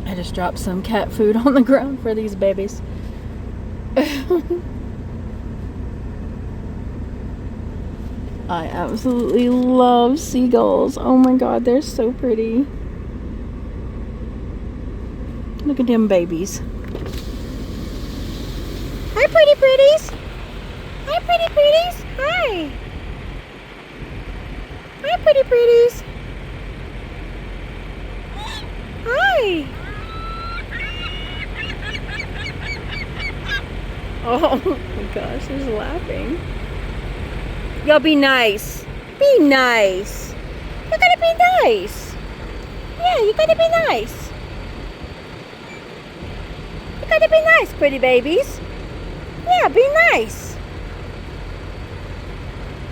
I just dropped some cat food on the ground for these babies. I absolutely love seagulls. Oh my god, they're so pretty. Look at them babies. Hi, pretty pretties. Hi, pretty pretties. Hi. Hi, pretty pretties. Hi. Oh my gosh, she's laughing. Y'all be nice. Be nice. You gotta be nice. Yeah, you gotta be nice. You gotta be nice, pretty babies. Yeah, be nice.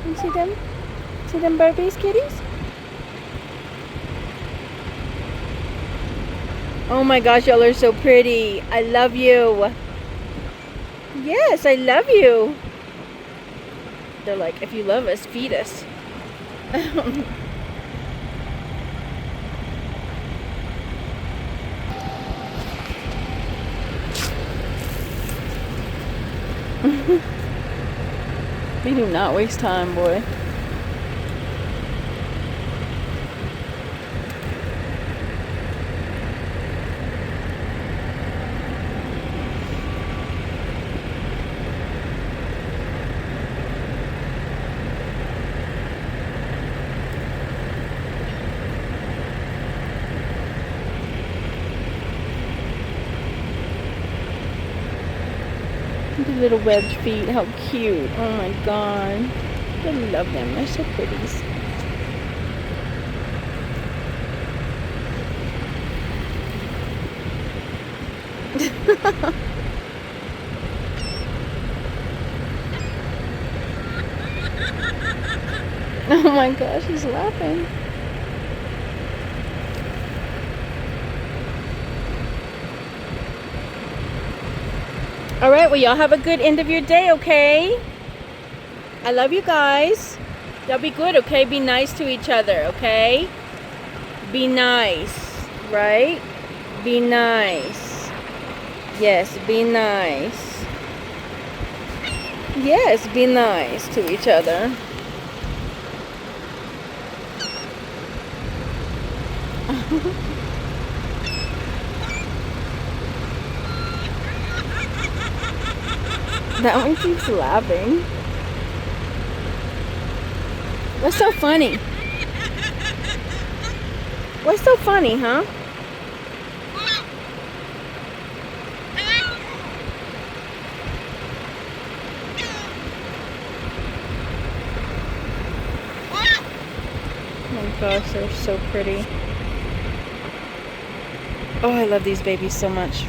You see them? See them babies, kitties? Oh my gosh, y'all are so pretty. I love you. Yes, I love you. They're like, if you love us, feed us. We do not waste time, boy. The little webbed feet, how cute. Oh my god. I love them, they're so pretty. Oh my gosh, he's laughing. Alright, well y'all have a good end of your day, okay? I love you guys. Y'all be good, okay? Be nice to each other, okay? Be nice, right? Be nice. Yes, be nice. Yes, be nice to each other. That one keeps laughing. What's so funny? What's so funny, huh? Oh my gosh, they're so pretty. Oh, I love these babies so much.